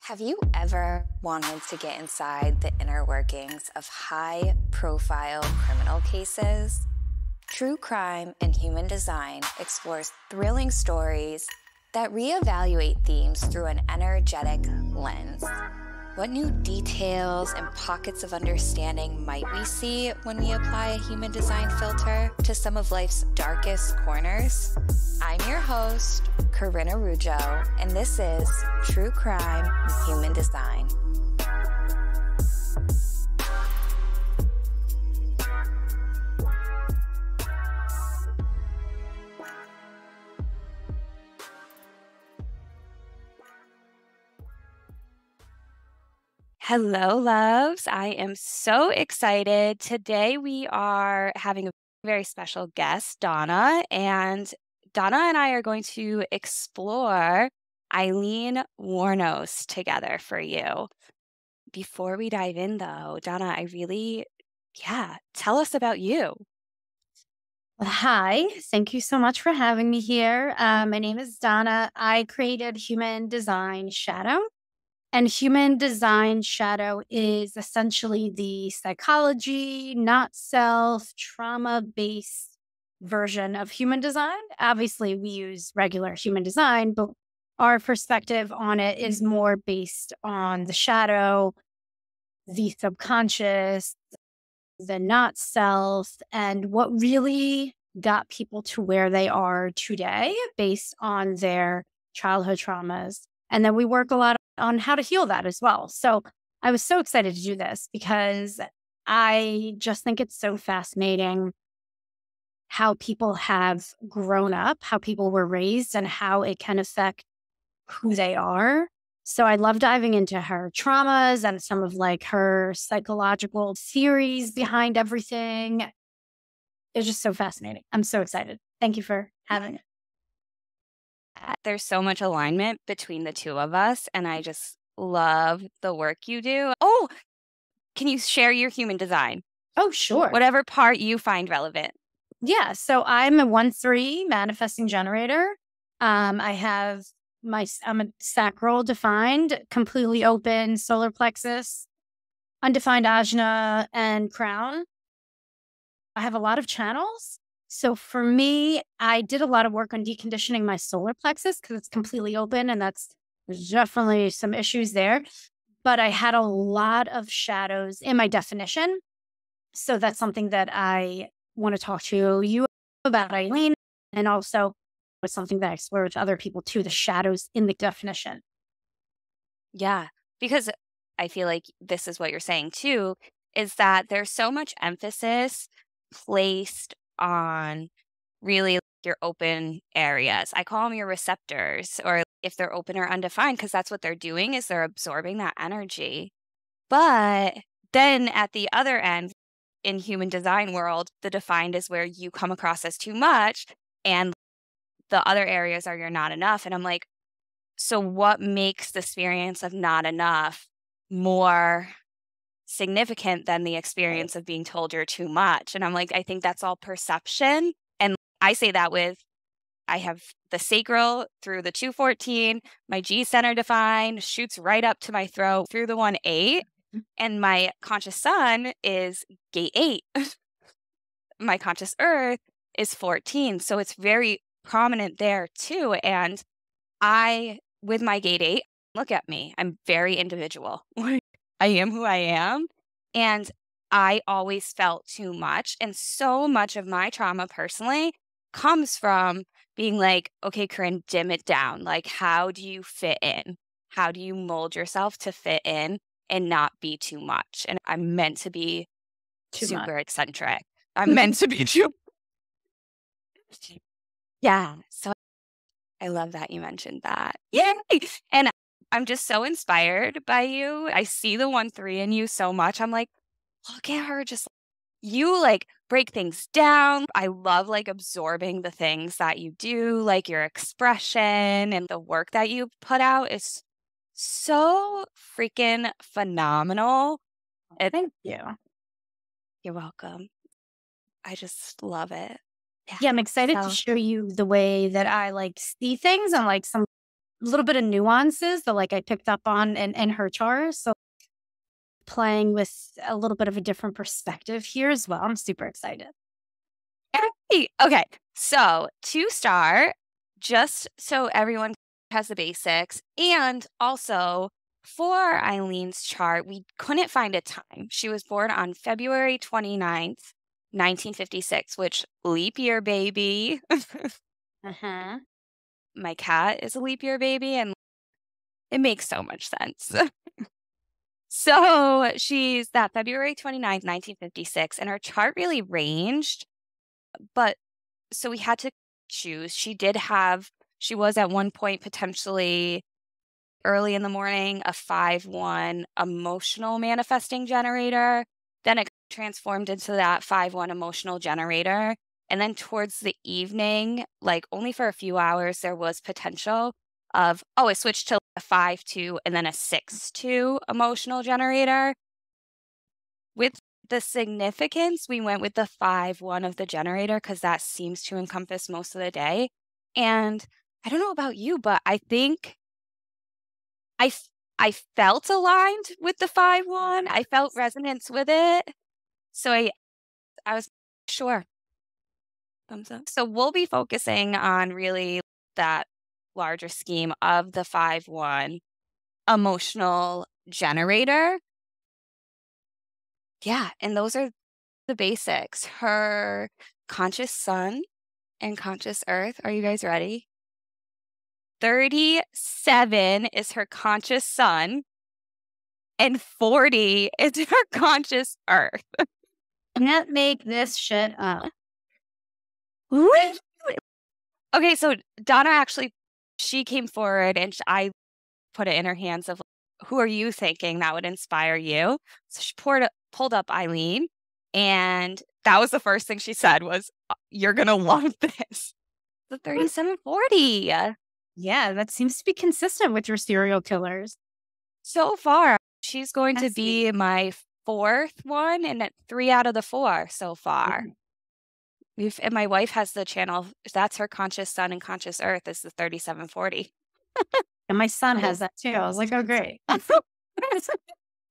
Have you ever wanted to get inside the inner workings of high-profile criminal cases? True Crime and Human Design explores thrilling stories that reevaluate themes through an energetic lens. What new details and pockets of understanding might we see when we apply a human design filter to some of life's darkest corners? I'm your host, Corrine Araujo, and this is True Crime and Human Design. Hello, loves. I am so excited. Today we are having a very special guest, Donna, and Donna and I are going to explore Aileen Wuornos together for you. Before we dive in, though, Donna, tell us about you. Hi, thank you so much for having me here. My name is Donna. I created Human Design Shadow. And Human Design Shadow is essentially the psychology, not self, trauma-based version of human design. Obviously, we use regular human design, but our perspective on it is more based on the shadow, the subconscious, the not self, and what really got people to where they are today based on their childhood traumas. And then we work a lot on how to heal that as well. So I was so excited to do this because I just think it's so fascinating how people have grown up, how people were raised, and how it can affect who they are. So I love diving into her traumas and some of her psychological theories behind everything. It's just so fascinating. I'm so excited. Thank you for having it. There's so much alignment between the two of us, and I just love the work you do. Oh, can you share your human design? Oh, sure. Whatever part you find relevant. Yeah. So I'm a 1-3 manifesting generator. I'm a sacral defined, completely open, solar plexus, undefined ajna, and crown. I have a lot of channels. So for me, I did a lot of work on deconditioning my solar plexus because it's completely open, and there's definitely some issues there. But I had a lot of shadows in my definition. So that's something that I want to talk to you about, Aileen, and also it's something that I explore with other people too, the shadows in the definition. Yeah, because I feel like this is what you're saying too, is that there's so much emphasis placed on really your open areas. I call them your receptors, or if they're open or undefined, because that's what they're doing is they're absorbing that energy. But then at the other end, in human design world, the defined is where you come across as too much, and the other areas are you're not enough. And I'm like, so what makes the experience of not enough more significant than the experience of being told you're too much? And I'm like, I think that's all perception. And I say that I have the sacral through the 214, my G center defined, shoots right up to my throat through the 1-8, and my conscious sun is gate 8. My conscious earth is 14. So it's very prominent there too. And with my gate 8, look at me, I'm very individual. I am who I am. And I always felt too much. And so much of my trauma personally comes from being like, okay, Corrine, dim it down. Like, how do you fit in? How do you mold yourself to fit in and not be too much? And I'm meant to be super eccentric. I'm meant to be too. Yeah. So I love that you mentioned that. Yay! And I'm just so inspired by you. I see the 1-3 in you so much. I'm like, look at her. Just you break things down. I love absorbing the things that you do, your expression and the work that you put out is so freaking phenomenal. Thank you. You're welcome. I just love it. Yeah, I'm excited to show you the way that I see things and some little bit of nuances that like I picked up on in her chart. So playing with a little bit of a different perspective here as well. I'm super excited. Hey, okay, so to start, just so everyone has the basics, and also for Eileen's chart, we couldn't find a time. She was born on February 29th, 1956, which leap year baby. Uh-huh. My cat is a leap year baby, and it makes so much sense. So she's that February 29th, 1956, and her chart really ranged, but so we had to choose. She was at one point potentially early in the morning, a 5-1 emotional manifesting generator. Then it transformed into that 5-1 emotional generator. And then towards the evening, like only for a few hours, there was potential of, it switched to a 5-2 and then a 6-2 emotional generator. With the significance, we went with the 5-1 of the generator because that seems to encompass most of the day. And I don't know about you, but I think I felt aligned with the 5-1. I felt resonance with it. So I was sure. Thumbs up. So we'll be focusing on really that larger scheme of the 5-1 emotional generator. Yeah, and those are the basics. Her conscious sun and conscious earth. Are you guys ready? 37 is her conscious sun, and 40 is her conscious earth. Can't make this shit up. Okay, so Donna actually, she came forward and I put it in her hands of who are you thinking that would inspire you? So she pulled up Aileen, and that was the first thing she said was, you're going to love this. The 3740. Yeah, that seems to be consistent with your serial killers. So far, she's going to be my fourth one, and 3 out of the 4 so far. And my wife has the channel. That's her conscious sun and conscious earth is the 3740. And my son has that too. I was like, oh, great. I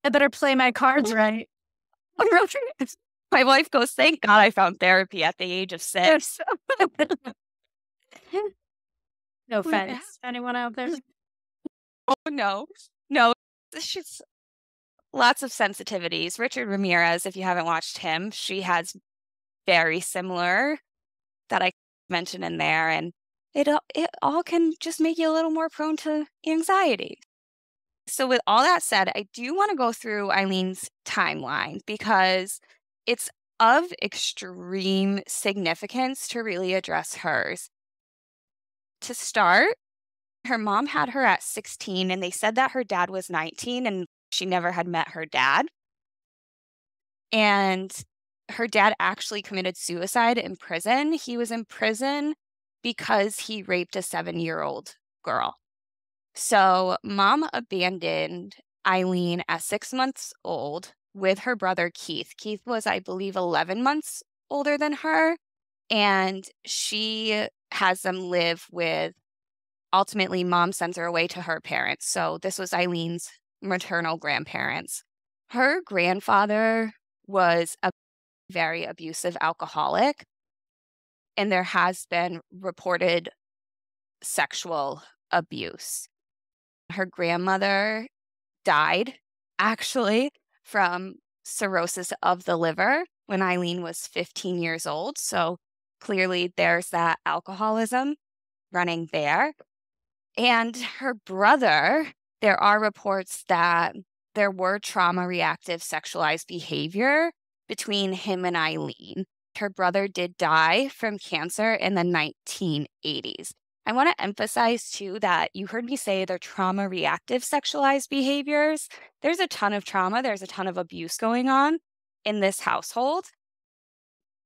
better play my cards right. My wife goes, thank God I found therapy at the age of 6. No offense. Anyone out there? Oh, no. She's lots of sensitivities. Richard Ramirez, if you haven't watched him, she has very similar that I mentioned in there. And it all can just make you a little more prone to anxiety. So with all that said, I do want to go through Eileen's timeline because it's of extreme significance to really address hers. To start, her mom had her at 16, and they said that her dad was 19 and she never had met her dad. And her dad actually committed suicide in prison. He was in prison because he raped a 7-year-old girl. So mom abandoned Aileen at 6 months old with her brother Keith. Keith was, I believe, 11 months older than her. And she has them live with, ultimately, mom sends her away to her parents. So this was Eileen's maternal grandparents. Her grandfather was a very abusive alcoholic, and there has been reported sexual abuse. Her grandmother died, actually, from cirrhosis of the liver when Aileen was 15 years old. So clearly there's that alcoholism running there. And her brother, there are reports that there were trauma-reactive sexualized behavior between him and Aileen. Her brother did die from cancer in the 1980s. I want to emphasize, too, that you heard me say they're trauma-reactive sexualized behaviors. There's a ton of trauma. There's a ton of abuse going on in this household.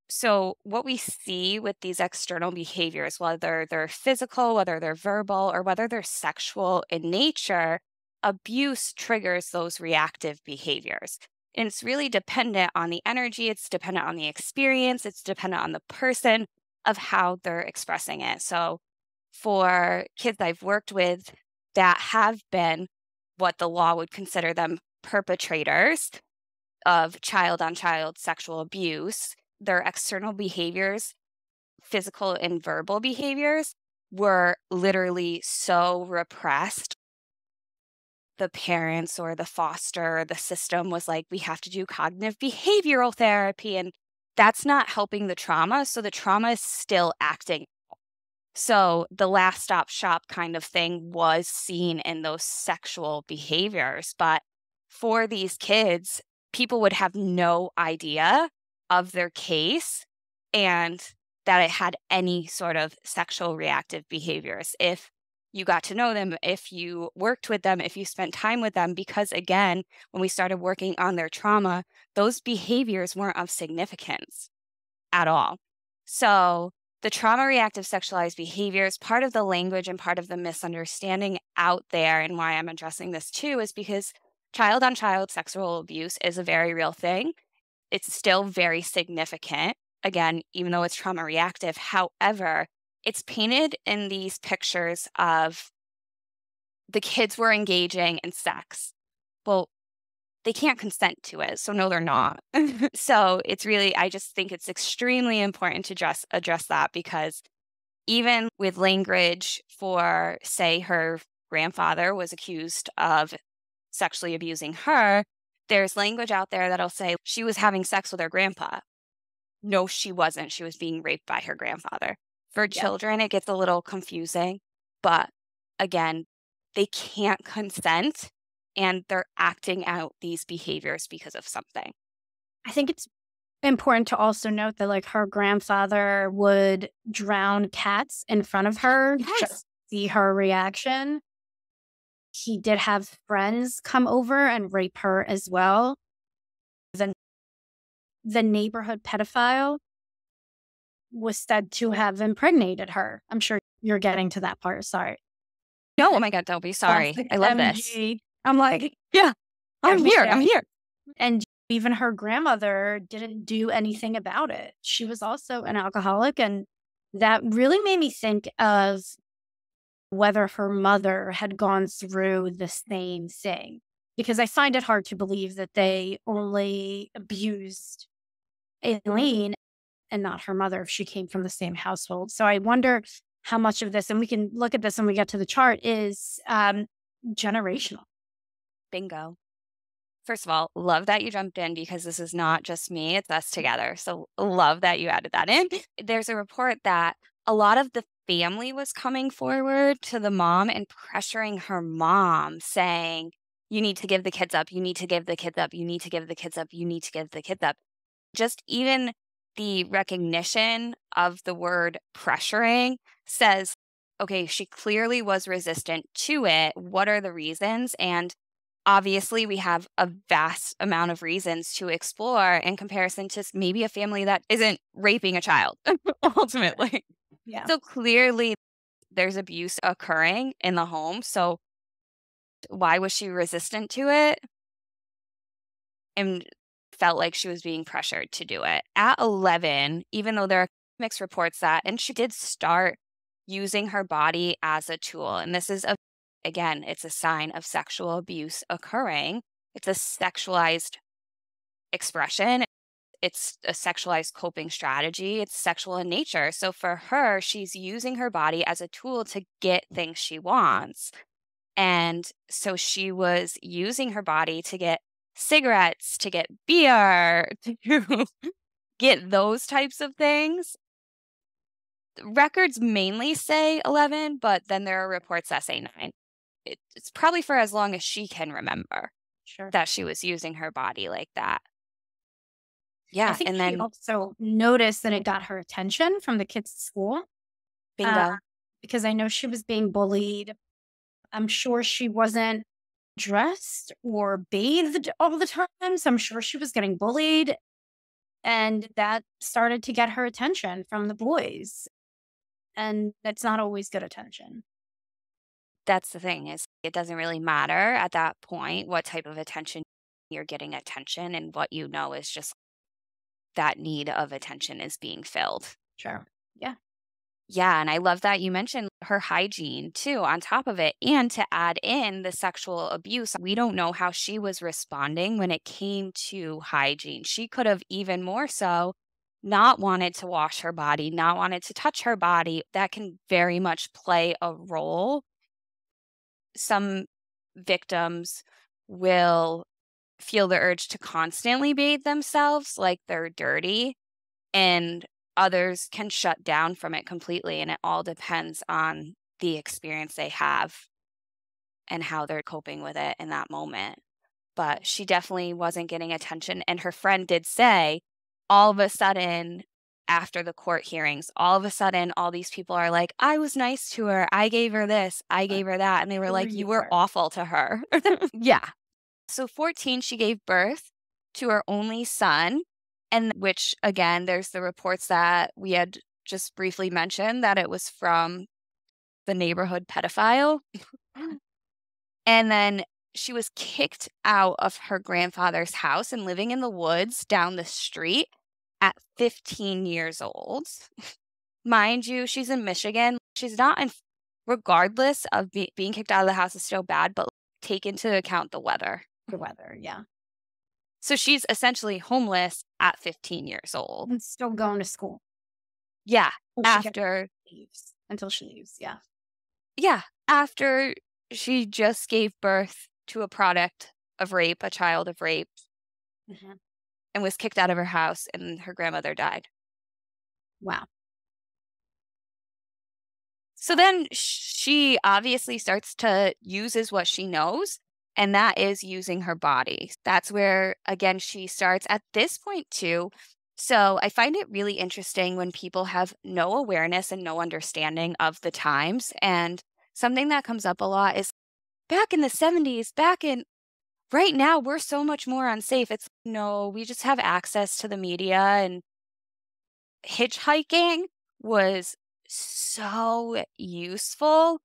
So what we see with these external behaviors, whether they're physical, whether they're verbal, or whether they're sexual in nature, abuse triggers those reactive behaviors. And it's really dependent on the energy. It's dependent on the experience. It's dependent on the person of how they're expressing it. So for kids I've worked with that have been what the law would consider them perpetrators of child-on-child sexual abuse, their external behaviors, physical and verbal behaviors, were literally so repressed. The parents or the foster, the system was like, we have to do cognitive behavioral therapy, and that's not helping the trauma. So the trauma is still acting. So the last stop shop kind of thing was seen in those sexual behaviors. But for these kids, people would have no idea of their case and that it had any sort of sexual reactive behaviors. If you got to know them, if you worked with them, if you spent time with them, because again, when we started working on their trauma, those behaviors weren't of significance at all. So the trauma reactive sexualized behaviors, part of the language and part of the misunderstanding out there, and why I'm addressing this too, is because child on child sexual abuse is a very real thing. It's still very significant, again, even though it's trauma reactive. However, it's painted in these pictures of the kids were engaging in sex. Well, they can't consent to it. So no, they're not. So it's really, I just think it's extremely important to address that, because even with language for, say, her grandfather was accused of sexually abusing her, there's language out there that'll say she was having sex with her grandpa. No, she wasn't. She was being raped by her grandfather. For children, it gets a little confusing. But again, they can't consent and they're acting out these behaviors because of something. I think it's important to also note that, like, her grandfather would drown cats in front of her Yes. just to see her reaction. He did have friends come over and rape her as well. Then the neighborhood pedophile was said to have impregnated her. I'm sure you're getting to that part. Sorry. No, oh my God, don't be sorry. Classic I love this. MG. I'm like, Yeah, I'm here. yeah. I'm here. And even her grandmother didn't do anything about it. She was also an alcoholic. And that really made me think of whether her mother had gone through the same thing, because I find it hard to believe that they only abused Aileen and not her mother if she came from the same household. So I wonder how much of this, and we can look at this when we get to the chart, is generational. Bingo. First of all, love that you jumped in, because this is not just me, it's us together. So love that you added that in. There's a report that a lot of the family was coming forward to the mom and pressuring her mom, saying, you need to give the kids up, you need to give the kids up, you need to give the kids up, you need to give the kids up. Just even the recognition of the word pressuring says, okay, she clearly was resistant to it. What are the reasons? And obviously, we have a vast amount of reasons to explore in comparison to maybe a family that isn't raping a child, ultimately. Yeah. So clearly, there's abuse occurring in the home. So why was she resistant to it? And felt like she was being pressured to do it. At 11, even though there are mixed reports that, and she did start using her body as a tool. And this is, again, it's a sign of sexual abuse occurring. It's a sexualized expression. It's a sexualized coping strategy. It's sexual in nature. So for her, she's using her body as a tool to get things she wants. And so she was using her body to get cigarettes, to get beer, to get those types of things. Records mainly say 11, but then there are reports that say 9. It's probably for as long as she can remember. Sure. That she was using her body like that. I Yeah, think and she then also noticed that it got her attention from the kids at school. bingo. Because I know she was being bullied. I'm sure she wasn't dressed or bathed all the time. So I'm sure she was getting bullied. And that started to get her attention from the boys. And that's not always good attention. That's the thing, is it doesn't really matter at that point what type of attention you're getting attention, and what you know is just that need of attention is being filled. Sure. Yeah. Yeah, and I love that you mentioned her hygiene too, on top of it. And to add in the sexual abuse, we don't know how she was responding when it came to hygiene. She could have even more so not wanted to wash her body, not wanted to touch her body. That can very much play a role. Some victims will feel the urge to constantly bathe themselves like they're dirty, and others can shut down from it completely, and it all depends on the experience they have and how they're coping with it in that moment. But she definitely wasn't getting attention, and her friend did say all of a sudden after the court hearings, all of a sudden all these people are like, "I was nice to her. I gave her this. I But gave her that." And they were who were like, you "You were for? awful to her." Yeah. So 14, she gave birth to her only son, and which again, there's the reports that we had just briefly mentioned that it was from the neighborhood pedophile. And then she was kicked out of her grandfather's house and living in the woods down the street at 15 years old. Mind you, she's in Michigan. She's not in, regardless of being kicked out of the house is still bad, but take into account the weather. The weather, yeah. So she's essentially homeless at 15 years old. And still going to school Yeah, until she after leaves. Until she leaves, yeah. yeah, after she just gave birth to a product of rape, a child of rape, Mhm. and was kicked out of her house, and her grandmother died. Wow. So then she obviously starts to uses what she knows, and that is using her body. That's where, again, she starts at this point too. So I find it really interesting when people have no awareness and no understanding of the times. And something that comes up a lot is back in the 70s, right now, we're so much more unsafe. It's no, we just have access to the media, and hitchhiking was so useful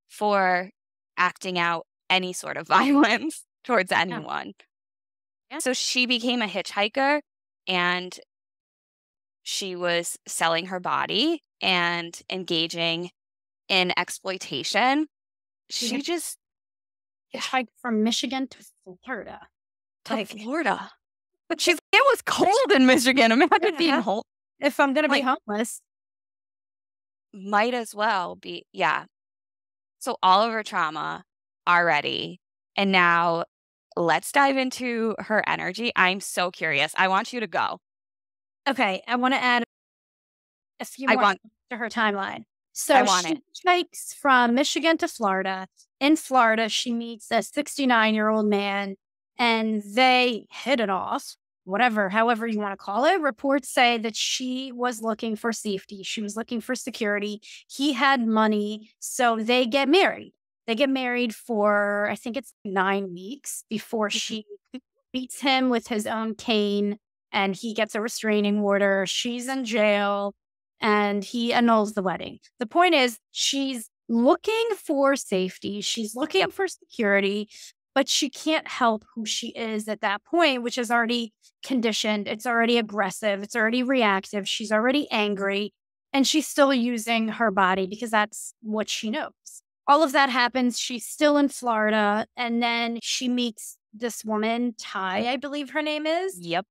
for acting out any sort of violence towards Yeah. anyone. Yeah. So she became a hitchhiker, and she was selling her body and engaging in exploitation. She She just, yeah, hitchhiked from Michigan to Florida. to Like, Florida. She's, it was cold in Michigan. Imagine being yeah, home. if I'm gonna be Like, homeless. might as well be, yeah. So all of her trauma already. And now let's dive into her energy. I'm so curious. I want you to go. Okay, I want to add a few I more want to her timeline. I So want she it. hikes from Michigan to Florida. In Florida, she meets a 69-year-old man and they hit it off, whatever, however you want to call it. Reports say that she was looking for safety. She was looking for security. He had money. So they get married. They get married for, I think it's 9 weeks before she beats him with his own cane and he gets a restraining order. She's in jail and he annuls the wedding. The point is, she's looking for safety, she's looking Yep. for security, but she can't help who she is at that point, which is already conditioned. It's already aggressive, it's already reactive, she's already angry, and she's still using her body because that's what she knows. All of that happens. She's still in Florida, and then she meets this woman, Ty, I believe her name is. Yep.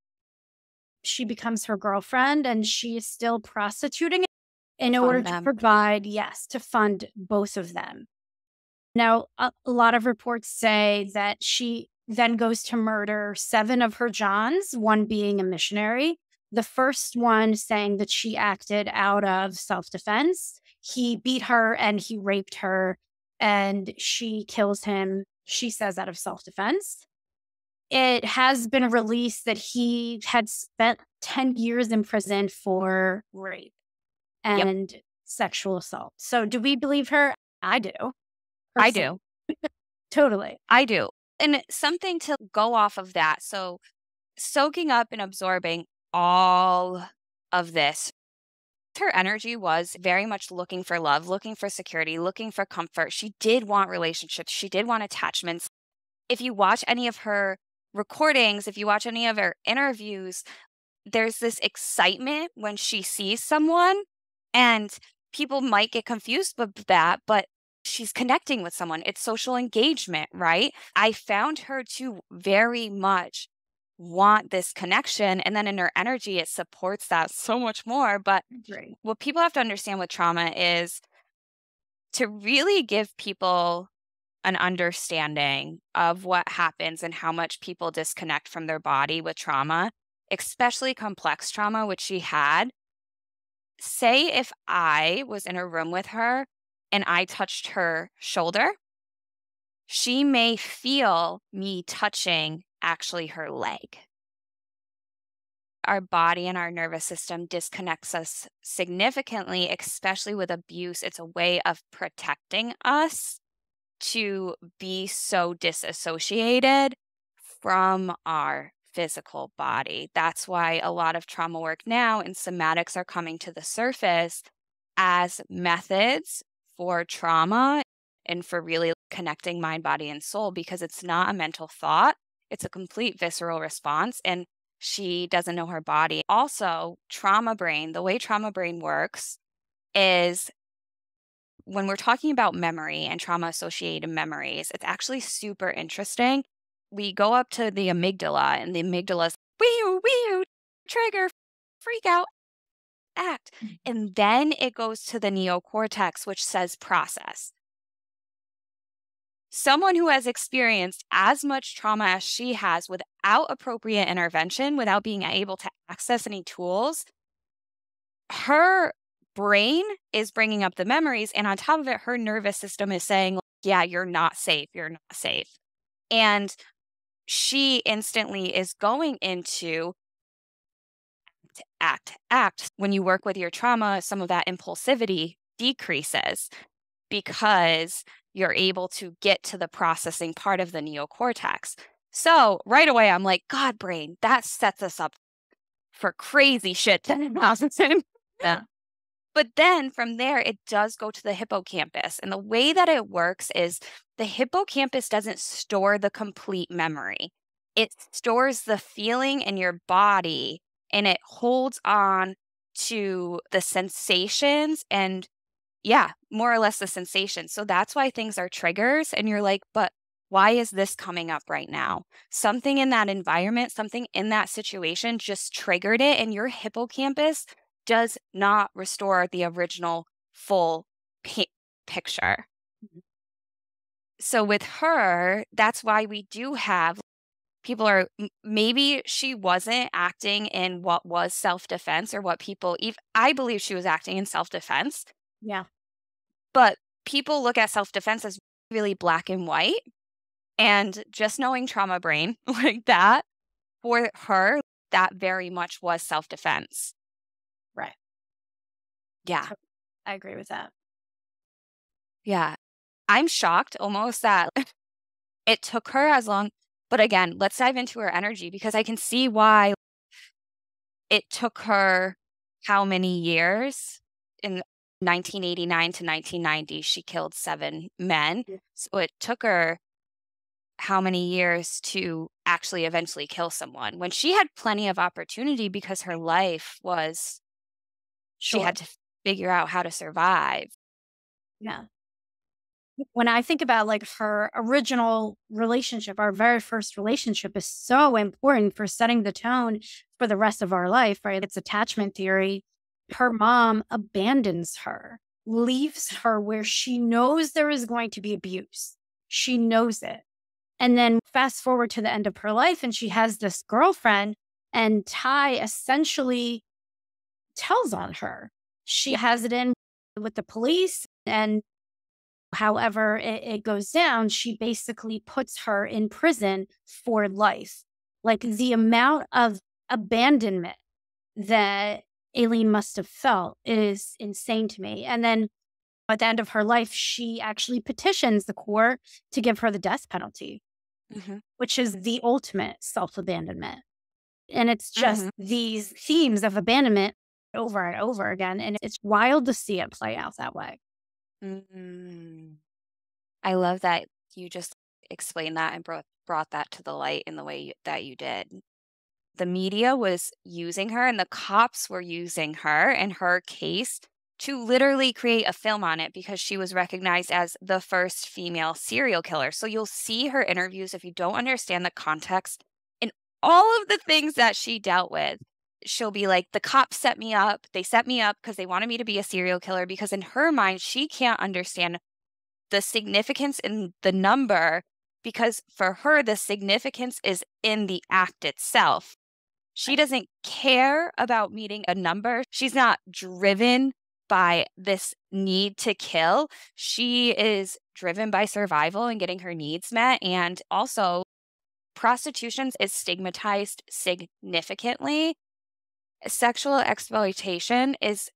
She becomes her girlfriend and she is still prostituting in order Fund to them. provide, yes, to fund both of them. Now, a lot of reports say that she then goes to murder 7 of her Johns, one being a missionary. The first one saying that she acted out of self defense. He beat her and he raped her, and she kills him, she says, out of self defense. It has been released that he had spent 10 years in prison for rape Yep. and sexual assault. So do we believe her? I do. I Personally. do. Totally. I do. And something to go off of that. So soaking up and absorbing all of this, her energy was very much looking for love, looking for security, looking for comfort. She did want relationships. She did want attachments. If you watch any of her recordings, if you watch any of her interviews, there's this excitement when she sees someone, And people might get confused with that, but she's connecting with someone. It's social engagement, right? I found her to very much want this connection. And then in her energy, it supports that so much more. But Great. what people have to understand with trauma is to really give people an understanding of what happens and how much people disconnect from their body with trauma, especially complex trauma, which she had. Say if I was in a room with her and I touched her shoulder, she may feel me touching actually her leg. Our body and our nervous system disconnects us significantly, especially with abuse. It's a way of protecting us to be so disassociated from our physical body. That's why a lot of trauma work now and somatics are coming to the surface as methods for trauma and for really connecting mind, body, and soul, because it's not a mental thought. It's a complete visceral response. And she doesn't know her body. Also, trauma brain, the way trauma brain works is when we're talking about memory and trauma associated memories, it's actually super interesting. We go up to the amygdala, and the amygdala's wee, trigger, freak out, act. And then it goes to the neocortex, which says process. Someone who has experienced as much trauma as she has without appropriate intervention, without being able to access any tools, her brain is bringing up the memories. And on top of it, her nervous system is saying, yeah, you're not safe. You're not safe. And she instantly is going into act. When you work with your trauma, some of that impulsivity decreases because you're able to get to the processing part of the neocortex. So right away, I'm like, God, brain, that sets us up for crazy shit to happen. Yeah. But then from there, it does go to the hippocampus. And the way that it works is the hippocampus doesn't store the complete memory. It stores the feeling in your body, and it holds on to the sensations and, yeah, more or less the sensations. So that's why things are triggers. And you're like, but why is this coming up right now? Something in that environment, something in that situation just triggered it, and your hippocampus does not restore the original full picture. Mhm. So with her, that's why we do have people are maybe she wasn't acting in what was self-defense or what people I believe she was acting in self-defense, Yeah. but people look at self-defense as really black and white. And just knowing trauma brain like that, for her, that very much was self-defense. Right. Yeah. I agree with that. Yeah. I'm shocked almost that it took her as long. But again, let's dive into her energy, because I can see why it took her how many years. In 1989 to 1990, she killed 7 men. Yeah. So it took her how many years to actually eventually kill someone when she had plenty of opportunity, because her life was, she Sure. had to figure out how to survive. Yeah. When I think about like her original relationship, our very first relationship is so important for setting the tone for the rest of our life, right? It's attachment theory. Her mom abandons her, leaves her where she knows there is going to be abuse. She knows it. And then fast forward to the end of her life, and she has this girlfriend, and Ty essentially tells on her. She has it in with the police, and however it goes down, she basically puts her in prison for life. Like the amount of abandonment that Aileen must have felt is insane to me. And then at the end of her life, she actually petitions the court to give her the death penalty, Mm-hmm. which is the ultimate self abandonment. And it's just Mm-hmm. these themes of abandonment over and over again. And it's wild to see it play out that way. Mm-hmm. I love that you just explained that and brought that to the light in the way that you did. The media was using her, and the cops were using her in her case to literally create a film on it because she was recognized as the first female serial killer. So you'll see her interviews if you don't understand the context and all of the things that she dealt with. She'll be like, the cops set me up. They set me up because they wanted me to be a serial killer, because in her mind, she can't understand the significance in the number, because for her, the significance is in the act itself. She doesn't care about meeting a number. She's not driven by this need to kill. She is driven by survival and getting her needs met. And also, prostitution is stigmatized significantly. Sexual exploitation is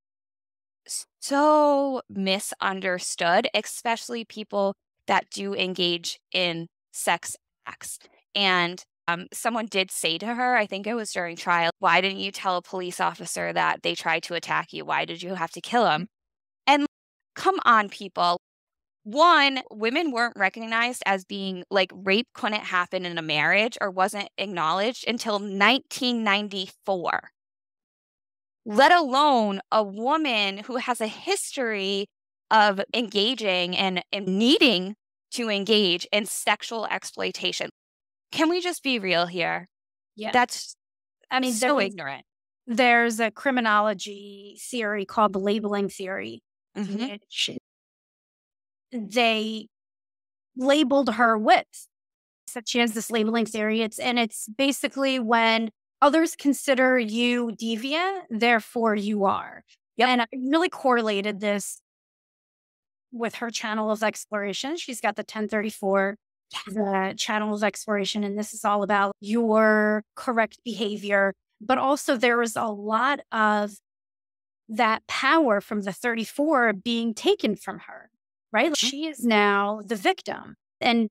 so misunderstood, especially people that do engage in sex acts. And someone did say to her, I think it was during trial, why didn't you tell a police officer that they tried to attack you? Why did you have to kill him? And come on, people. One, women weren't recognized as being like, rape couldn't happen in a marriage or wasn't acknowledged until 1994. Let alone a woman who has a history of engaging and needing to engage in sexual exploitation. Can we just be real here? Yeah. That's, I mean, so ignorant. There's a criminology theory called the labeling theory, which they labeled her with. So she has this labeling theory. It's basically when others consider you deviant, therefore you are. Yep. And I really correlated this with her channel of exploration. She's got the 1034 the channel of exploration, and this is all about your correct behavior. But also there is a lot of that power from the 34 being taken from her, right? She is now the victim. And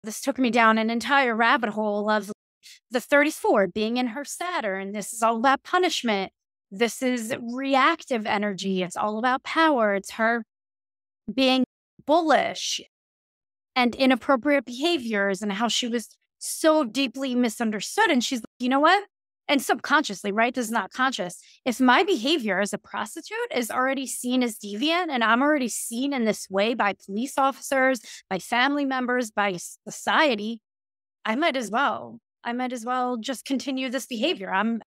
this took me down an entire rabbit hole of the 34 being in her Saturn. This is all about punishment. This is reactive energy. It's all about power. It's her being bullish and inappropriate behaviors and how she was so deeply misunderstood. And she's like, you know what? And subconsciously, right? This is not conscious. If my behavior as a prostitute is already seen as deviant and I'm already seen in this way by police officers, by family members, by society, I might as well just continue this behavior. I'm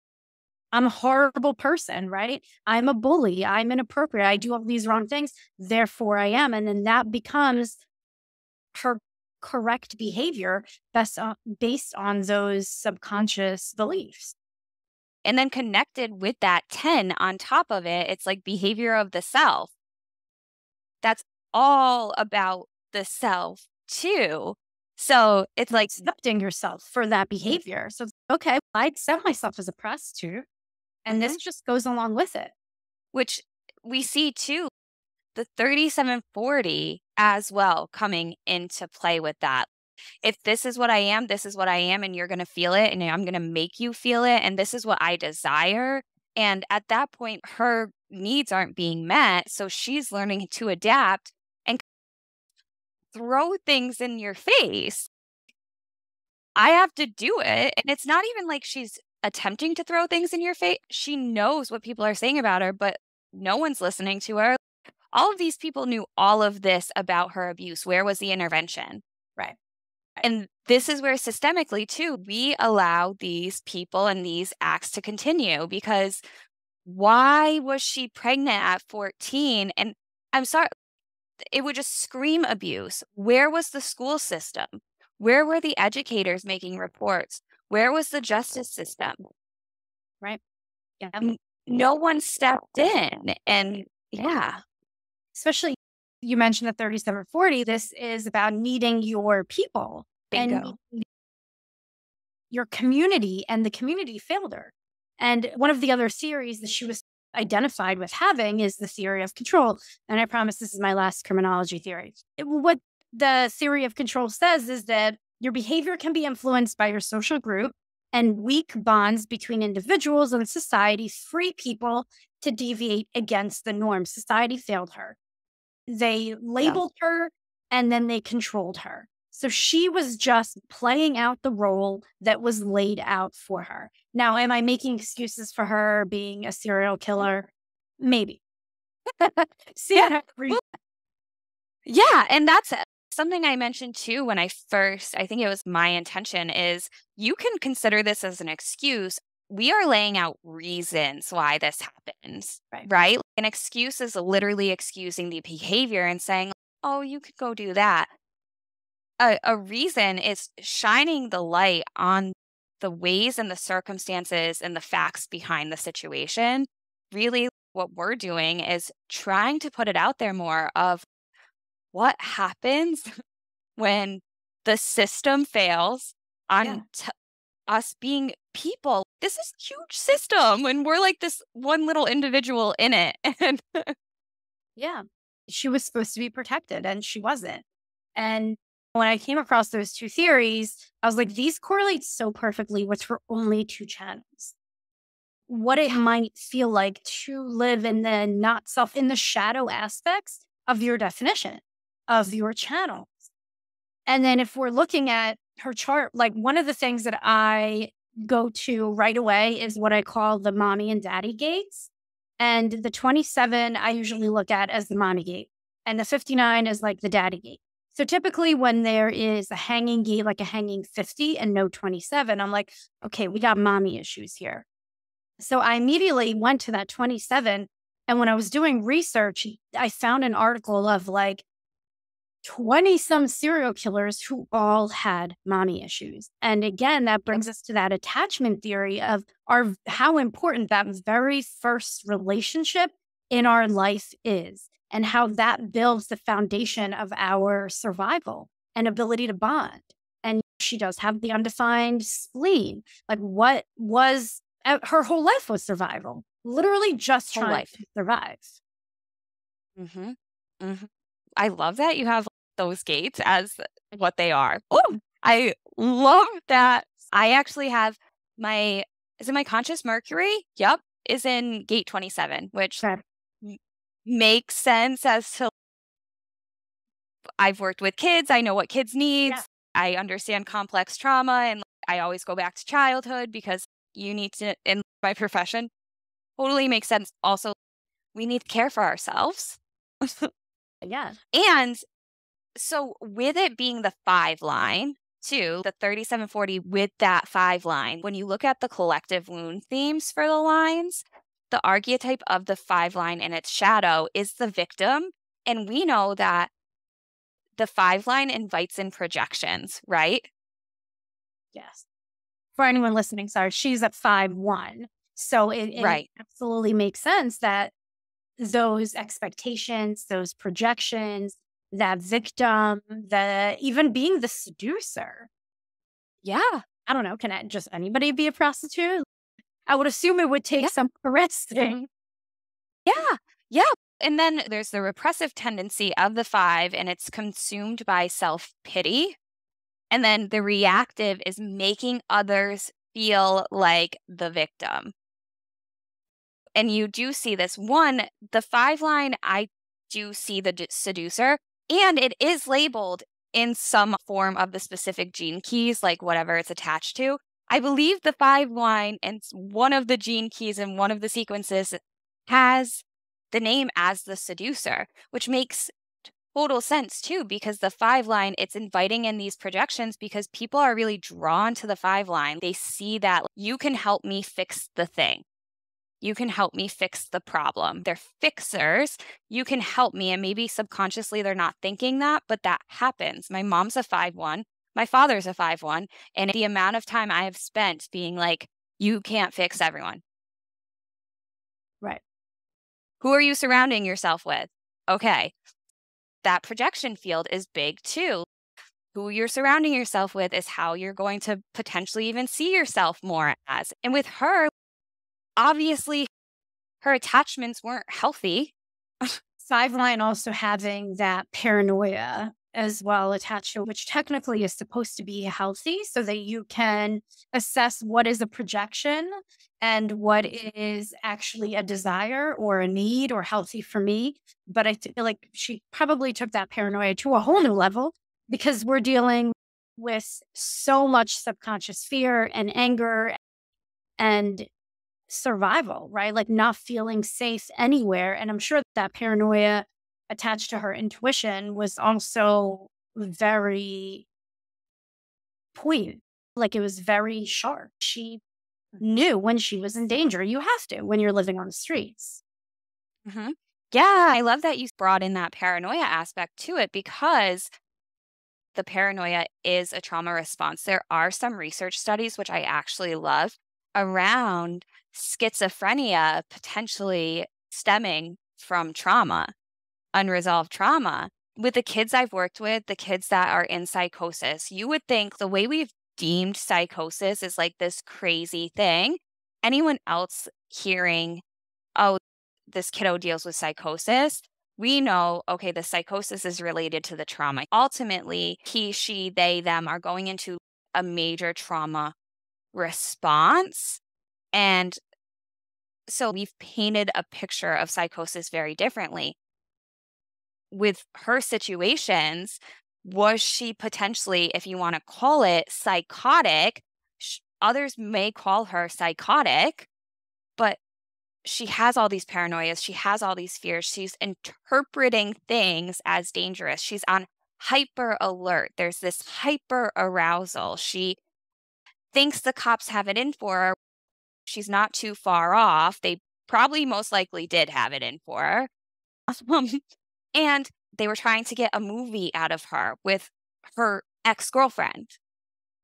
a horrible person, right? I'm a bully. I'm inappropriate. I do all these wrong things. Therefore I am. And then that becomes her correct behavior based on those subconscious beliefs. And then connected with that 10 on top of it, it's like behavior of the self. That's all about the self too. So it's like accepting yourself for that behavior. So, okay, I accept myself as a prostitute, and this just goes along with it. Which we see too, the 3740 as well coming into play with that. If this is what I am, this is what I am, and you're going to feel it, and I'm going to make you feel it, and this is what I desire. And at that point, her needs aren't being met, so she's learning to adapt and throw things in your face. I have to do it, and it's not even like she's attempting to throw things in your face. She knows what people are saying about her, but no one's listening to her. All of these people knew all of this about her abuse. Where was the intervention? Right. And this is where systemically, too, we allow these people and these acts to continue, because why was she pregnant at 14? And I'm sorry, it would just scream abuse. Where was the school system? Where were the educators making reports? Where was the justice system? Right. Yeah. No one stepped in. And yeah. Especially, you mentioned the 3740. This is about needing your people. Bingo. And your community, and the community failed her. And one of the other theories that she was identified with having is the theory of control. And I promise this is my last criminology theory. What the theory of control says is that your behavior can be influenced by your social group, and weak bonds between individuals and society free people to deviate against the norm. Society failed her. They labeled her, and then they controlled her. So she was just playing out the role that was laid out for her. Now, am I making excuses for her being a serial killer? Maybe. See, Yeah. Well, yeah. And that's something I mentioned too when I think it was my intention is you can consider this as an excuse. We are laying out reasons why this happens, right. right? An excuse is literally excusing the behavior and saying, oh, you could go do that. A reason is shining the light on the ways and the circumstances and the facts behind the situation. Really, what we're doing is trying to put it out there more of what happens when the system fails Yeah. on us being people. This is a huge system when we're like this one little individual in it. And Yeah. She was supposed to be protected and she wasn't. And when I came across those two theories, I was like, these correlate so perfectly with her only two channels. What it might feel like to live in the not self, in the shadow aspects of your definition of your channels. And then if we're looking at her chart, like one of the things that I go to right away is what I call the mommy and daddy gates. And the 27 I usually look at as the mommy gate. And the 59 is like the daddy gate. So typically when there is a hanging gate, like a hanging 50 and no 27, I'm like, okay, we got mommy issues here. So I immediately went to that 27. And when I was doing research, I found an article of like 20 some serial killers who all had mommy issues. And again, that brings us to that attachment theory of how important that very first relationship in our life is and how that builds the foundation of our survival and ability to bond. And she does have the undefined spleen. Like what was her whole life was survival, literally just whole trying life. to survive. Mm-hmm. Mm-hmm. I love that you have those gates as what they are. Oh, I love that. I actually have is it my conscious Mercury? Yep, is in gate 27, which Okay. makes sense as to I've worked with kids. I know what kids need. Yeah. I understand complex trauma. And I always go back to childhood because you need to, in my profession, totally makes sense. Also, we need to care for ourselves. Yeah. And so with it being the 5 line, too, the 3740 with that 5 line, when you look at the collective wound themes for the lines, the archetype of the 5 line and its shadow is the victim. And we know that the 5 line invites in projections, right? Yes. For anyone listening, sorry, she's at 5'1". So it Right. absolutely makes sense that those expectations, those projections, that victim, even being the seducer. Yeah. I don't know. Can just anybody be a prostitute? I would assume it would take Yeah. some arresting. Yeah. Yeah. And then there's the repressive tendency of the 5, and it's consumed by self-pity. And then the reactive is making others feel like the victim. And you do see this. One, the 5 line, I do see the seducer, and it is labeled in some form of the specific gene keys, like whatever it's attached to. I believe the 5 line and one of the gene keys in one of the sequences has the name as the seducer, which makes total sense too, because the 5 line, it's inviting in these projections because people are really drawn to the 5 line. They see that you can help me fix the thing. You can help me fix the problem. They're fixers. You can help me. And maybe subconsciously they're not thinking that, but that happens. My mom's a 5'1". My father's a 5'1". And the amount of time I have spent being like, you can't fix everyone. Right. Who are you surrounding yourself with? Okay. That projection field is big too. Who you're surrounding yourself with is how you're going to potentially even see yourself more as. And with her, obviously, her attachments weren't healthy. 5 line also having that paranoia as well attached to, which technically is supposed to be healthy so that you can assess what is a projection and what is actually a desire or a need or healthy for me. But I feel like she probably took that paranoia to a whole new level because we're dealing with so much subconscious fear and anger and survival, right? Like not feeling safe anywhere. And I'm sure that paranoia attached to her intuition was also very poignant. Like it was very sharp. She knew when she was in danger. You have to when you're living on the streets. Hmm. Yeah, I love that you brought in that paranoia aspect to it because the paranoia is a trauma response. There are some research studies, which I actually love, around schizophrenia potentially stemming from trauma, unresolved trauma. With the kids I've worked with, the kids that are in psychosis, you would think the way we've deemed psychosis is like this crazy thing. Anyone else hearing, oh, this kiddo deals with psychosis, we know, okay, the psychosis is related to the trauma. Ultimately, he, she, they, them are going into a major trauma response. And so we've painted a picture of psychosis very differently. With her situations, was she potentially, if you want to call it psychotic? Others may call her psychotic, but she has all these paranoias. She has all these fears. She's interpreting things as dangerous. She's on hyper alert. There's this hyper arousal. She thinks the cops have it in for her. She's not too far off. They probably most likely did have it in for her. Um, and they were trying to get a movie out of her with her ex-girlfriend.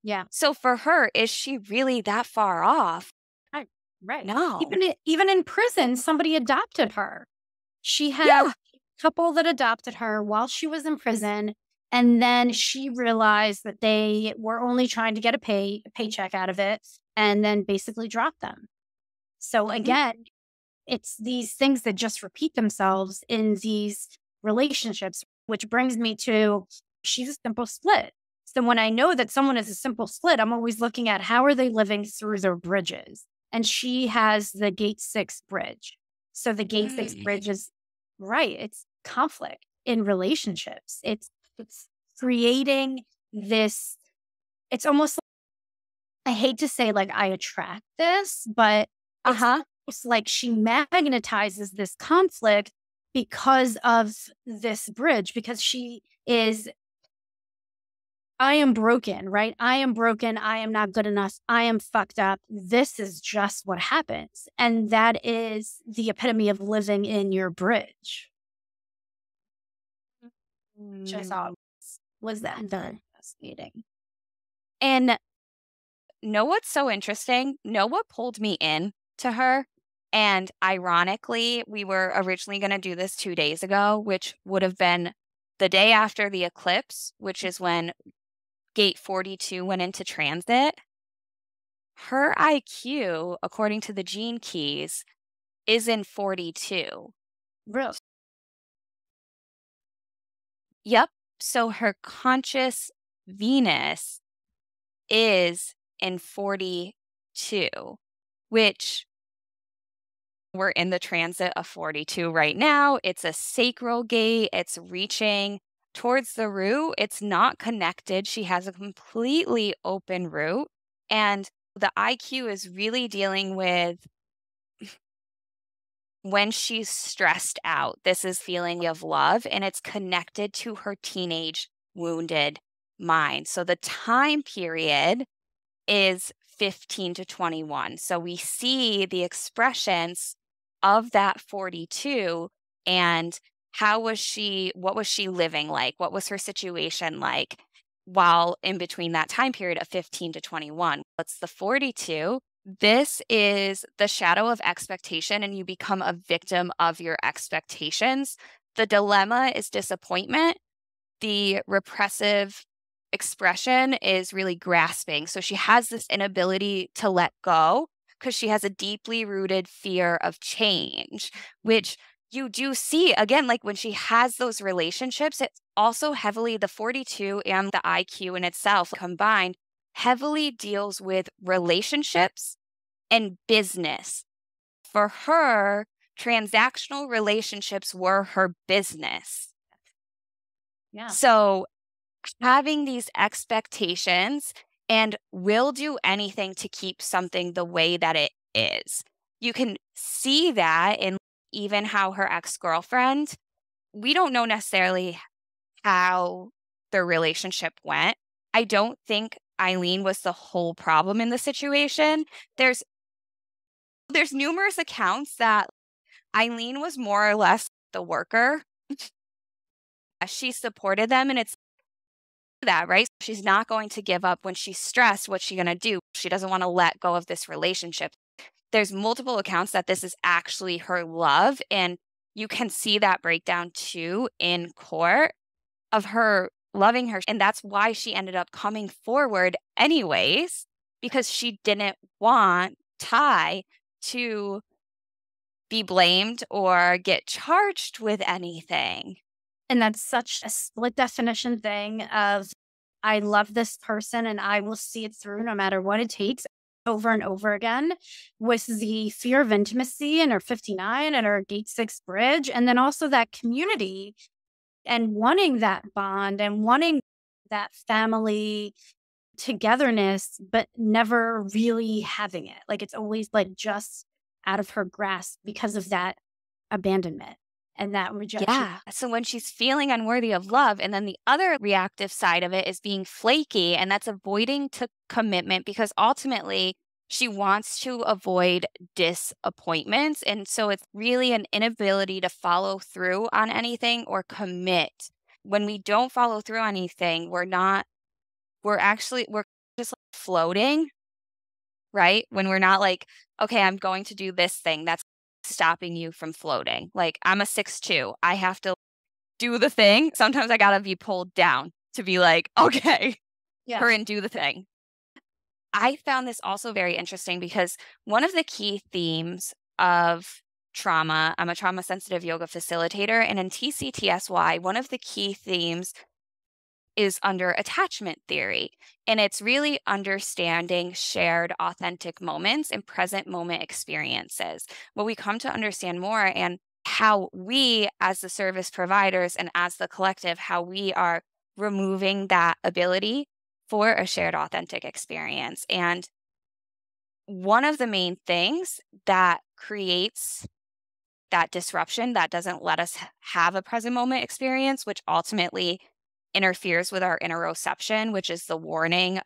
Yeah. So for her, is she really that far off? Right. Right. No. Even in prison, somebody adopted her. She had Yeah. a couple that adopted her while she was in prison. And then she realized that they were only trying to get a paycheck out of it and then basically dropped them. So Mhm. again, it's these things that just repeat themselves in these relationships, which brings me to she's a simple split. So when I know that someone is a simple split, I'm always looking at how are they living through their bridges. And she has the gate 6 bridge. So the gate 6 Mm. bridge is right. It's conflict in relationships. It's creating this, it's almost I hate to say like I attract this, but it's Uh-huh. it's like she magnetizes this conflict because of this bridge, because she is, I am broken, right? I am broken. I am not good enough. I am fucked up. This is just what happens. And that is the epitome of living in your bridge, which I thought Mm. was that very fascinating. And know what's so interesting? Know what pulled me in to her? And ironically, we were originally going to do this 2 days ago, which would have been the day after the eclipse, which is when gate 42 went into transit. Her IQ, according to the gene keys, is in 42. Real. Yep. So her conscious Venus is in 42, which we're in the transit of 42 right now. It's a sacral gate. It's reaching towards the root. It's not connected. She has a completely open root. And the IQ is really dealing with when she's stressed out. This is feeling of love, and it's connected to her teenage wounded mind. So the time period is 15 to 21. So we see the expressions of that 42 and what was she living like? What was her situation like while in between that time period of 15 to 21? What's the 42? This is the shadow of expectation, and you become a victim of your expectations. The dilemma is disappointment. The repressive expression is really grasping. So she has this inability to let go because she has a deeply rooted fear of change, which you do see again, like when she has those relationships, it's also heavily the 42 and the IQ in itself combined heavily deals with relationships and business. For her, transactional relationships were her business. Yeah. So having these expectations and will do anything to keep something the way that it is. you can see that in even how her ex-girlfriend, we don't know necessarily how their relationship went. I don't think Aileen was the whole problem in the situation. There's numerous accounts that Aileen was more or less the worker. She supported them, and it's that, right? She's not going to give up when she's stressed. What's she going to do? She doesn't want to let go of this relationship. There's multiple accounts that this is actually her love, and you can see that breakdown too in court of her loving her. And that's why she ended up coming forward anyways, because she didn't want Ty to be blamed or get charged with anything. And that's such a split definition thing of I love this person and I will see it through no matter what it takes over and over again, with the fear of intimacy and her 59 and her Gate 6 bridge. And then also that community and wanting that bond and wanting that family togetherness, but never really having it. Like it's always like just out of her grasp because of that abandonment and that rejection. Yeah. So when she's feeling unworthy of love, and then the other reactive side of it is being flaky, and that's avoiding to commitment because ultimately she wants to avoid disappointments. And so it's really an inability to follow through on anything or commit. When we don't follow through on anything, we're just like floating, right? When we're not like, okay, I'm going to do this thing, that's stopping you from floating. Like I'm a 6'2". I have to do the thing. Sometimes I gotta be pulled down to be like, okay, Yeah. Corrine, do the thing. I found this also very interesting because one of the key themes of trauma, I'm a trauma sensitive yoga facilitator, and in TCTSY, one of the key themes is under attachment theory. And it's really understanding shared authentic moments and present moment experiences. What we come to understand more, and how we as the service providers and as the collective, how we are removing that ability for a shared authentic experience. And one of the main things that creates that disruption that doesn't let us have a present moment experience, which ultimately interferes with our interoception, which is the warning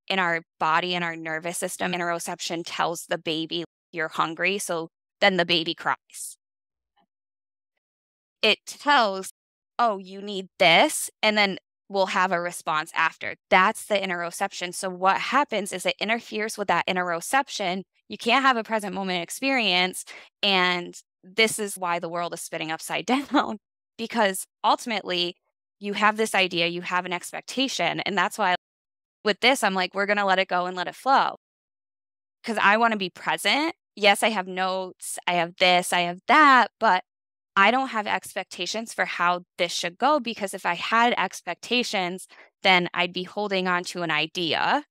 in our body and our nervous system. Interoception tells the baby you're hungry, so then the baby cries. It tells, oh, you need this, and then we'll have a response after. That's the interoception. So what happens is it interferes with that interoception. You can't have a present moment experience, and this is why the world is spinning upside down, because ultimately you have this idea, you have an expectation. And that's why with this, I'm like, we're going to let it go and let it flow. Because I want to be present. Yes, I have notes, I have this, I have that, but I don't have expectations for how this should go, because if I had expectations, then I'd be holding on to an idea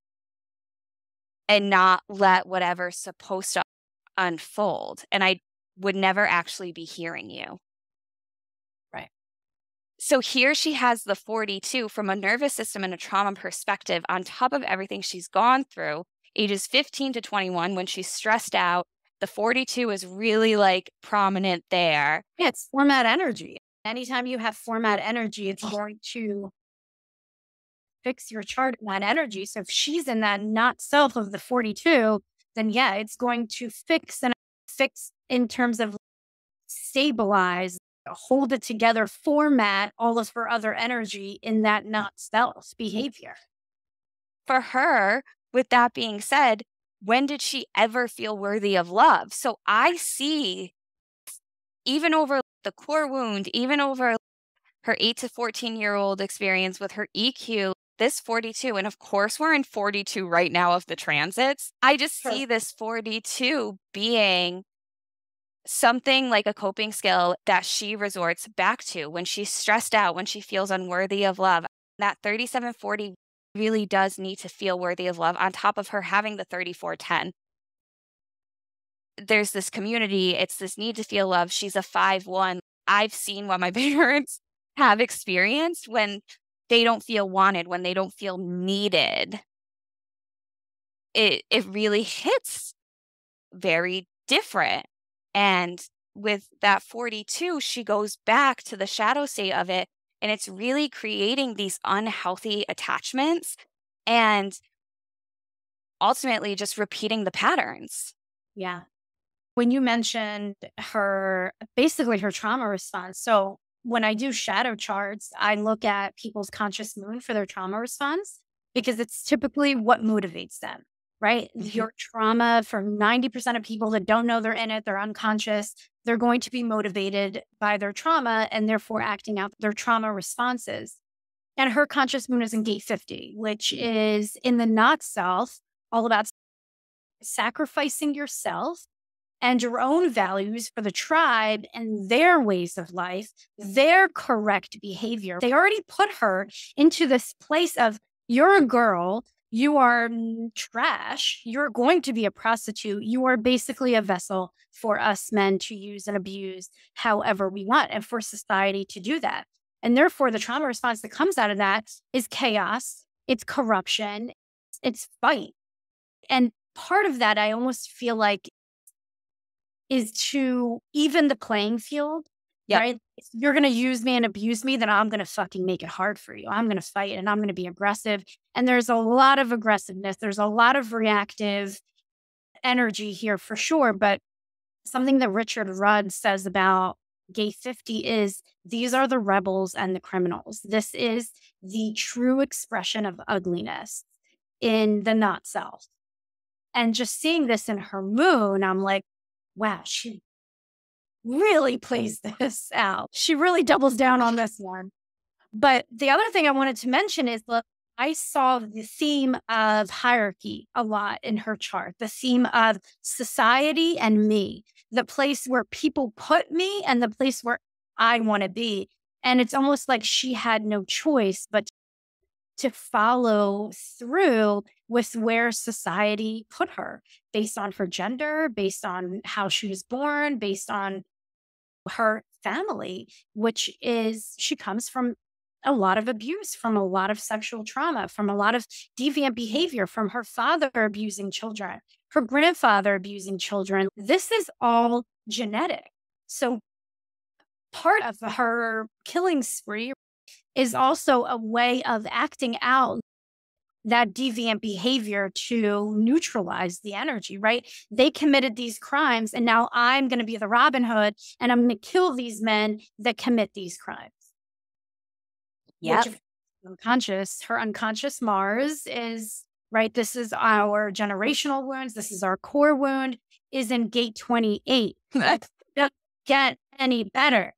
and not let whatever's supposed to unfold. And I would never actually be hearing you. Right. So here she has the 42 from a nervous system and a trauma perspective on top of everything she's gone through, ages 15 to 21, when she's stressed out. The 42 is really like prominent there. Yeah, it's format energy. Anytime you have format energy, it's going to fix your chart in that energy. So if she's in that not self of the 42, then yeah, it's going to fix in terms of stabilize, hold it together, format all of her other energy in that not self behavior. For her, with that being said, when did she ever feel worthy of love? So I see, even over the core wound, even over her 8 to 14-year-old experience with her EQ, this 42, and of course we're in 42 right now of the transits, I just see this 42 being something like a coping skill that she resorts back to when she's stressed out, when she feels unworthy of love. That 3740 really does need to feel worthy of love, on top of her having the 3410. There's this community, it's this need to feel love. She's a 5-1. I've seen what my parents have experienced when they don't feel wanted, when they don't feel needed. It really hits very different. And with that 42, she goes back to the shadow state of it. And it's really creating these unhealthy attachments and ultimately just repeating the patterns. Yeah. When you mentioned basically her trauma response. So when I do shadow charts, I look at people's conscious moon for their trauma response because it's typically what motivates them, right? Your trauma, for 90% of people that don't know they're in it, they're unconscious, they're going to be motivated by their trauma and therefore acting out their trauma responses. And her conscious moon is in gate 50, which is in the not self, all about sacrificing yourself and your own values for the tribe and their ways of life, their correct behavior. They already put her into this place of, you're a girl, you are trash, you're going to be a prostitute, you are basically a vessel for us men to use and abuse however we want, and for society to do that. And therefore, the trauma response that comes out of that is chaos, it's corruption, it's fight. And part of that, I almost feel like, is to even the playing field, right? If you're going to use me and abuse me, then I'm going to fucking make it hard for you. I'm going to fight and I'm going to be aggressive. And there's a lot of aggressiveness. There's a lot of reactive energy here for sure. But something that Richard Rudd says about Gay 50 is, these are the rebels and the criminals. This is the true expression of ugliness in the not self. And just seeing this in her moon, I'm like, wow, she really plays this out. She really doubles down on this one. But the other thing I wanted to mention is, look, I saw the theme of hierarchy a lot in her chart, the theme of society and me, the place where people put me and the place where I want to be. And it's almost like she had no choice but to follow through with where society put her, based on her gender, based on how she was born, based on her family, which is, she comes from a lot of abuse, from a lot of sexual trauma, from a lot of deviant behavior, from her father abusing children, her grandfather abusing children. This is all genetic. So part of her killing spree is also a way of acting out that deviant behavior to neutralize the energy, right? They committed these crimes, and now I'm going to be the Robin Hood, and I'm going to kill these men that commit these crimes. Yeah. Unconscious, her unconscious Mars is, right? This is our generational wounds. This is our core wound, is in gate 28. Doesn't get any better,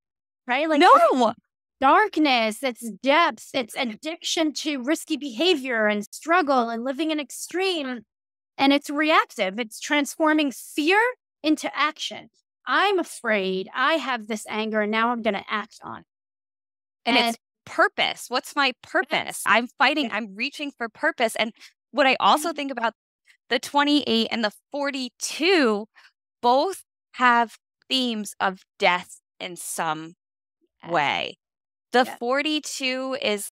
right? Like, no. Darkness, it's depth, it's addiction to risky behavior and struggle and living in extreme. And it's reactive. It's transforming fear into action. I'm afraid, I have this anger, and now I'm going to act on it. And it's purpose. What's my purpose? I'm fighting, I'm reaching for purpose. And what I also think about the 28 and the 42, both have themes of death in some way. The 42 is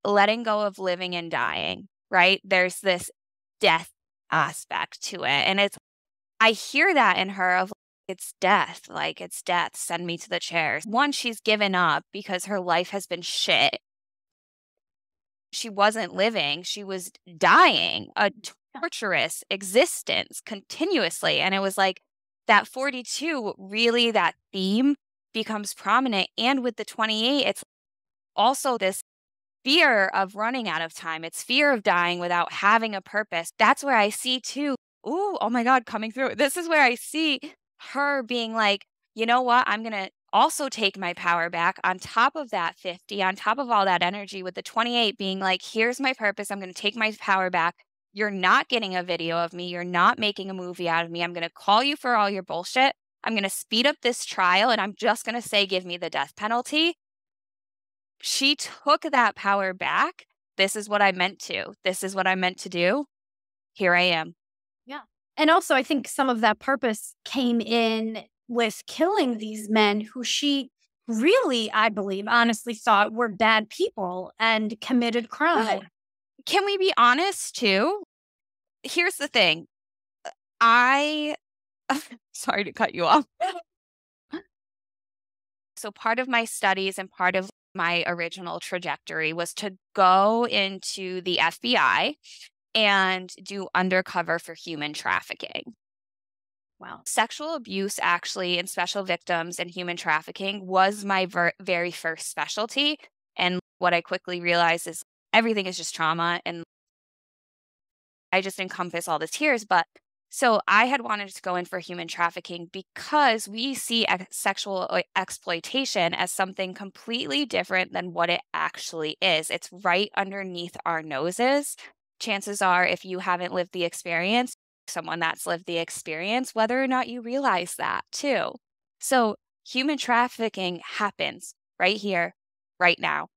letting go of living and dying, right? There's this death aspect to it. And I hear that in her of, it's death, like it's death, send me to the chair. One, she's given up because her life has been shit. She wasn't living, she was dying, a torturous existence continuously. And it was like that 42, really that theme becomes prominent. And with the 28, it's also this fear of running out of time. It's fear of dying without having a purpose. That's where I see too, oh my God, coming through. This is where I see her being like, you know what? I'm going to also take my power back on top of that 50, on top of all that energy, with the 28 being like, here's my purpose. I'm going to take my power back. You're not getting a video of me. You're not making a movie out of me. I'm going to call you for all your bullshit. I'm going to speed up this trial, and I'm just going to say, give me the death penalty. She took that power back. This is what I meant to. This is what I meant to do. Here I am. Yeah. And also, I think some of that purpose came in with killing these men who she really, I believe, honestly thought were bad people and committed crime. Can we be honest too? Here's the thing. I sorry to cut you off. So part of my studies and part of my original trajectory was to go into the FBI and do undercover for human trafficking. Wow. Sexual abuse, actually, and special victims and human trafficking was my very first specialty. And what I quickly realized is everything is just trauma. And I just encompass all the tiers. But so I had wanted to go in for human trafficking because we see sexual exploitation as something completely different than what it actually is. It's right underneath our noses. Chances are, if you haven't lived the experience, someone that's lived the experience, whether or not you realize that too. So human trafficking happens right here, right now,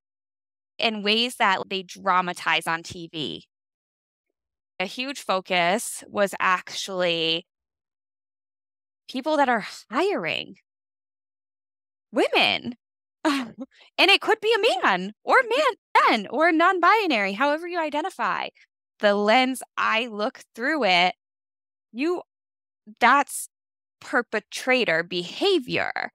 in ways that they dramatize on TV. A huge focus was actually people that are hiring women. And it could be a man or men or non-binary, however you identify. The lens I look through it, that's perpetrator behavior.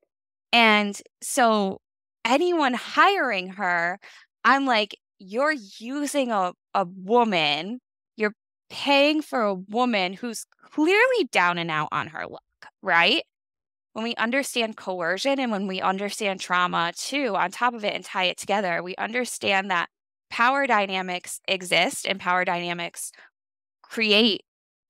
And so anyone hiring her, I'm like, you're using a woman, you're paying for a woman who's clearly down and out on her luck, right? When we understand coercion and when we understand trauma too, on top of it and tie it together, we understand that power dynamics exist and power dynamics create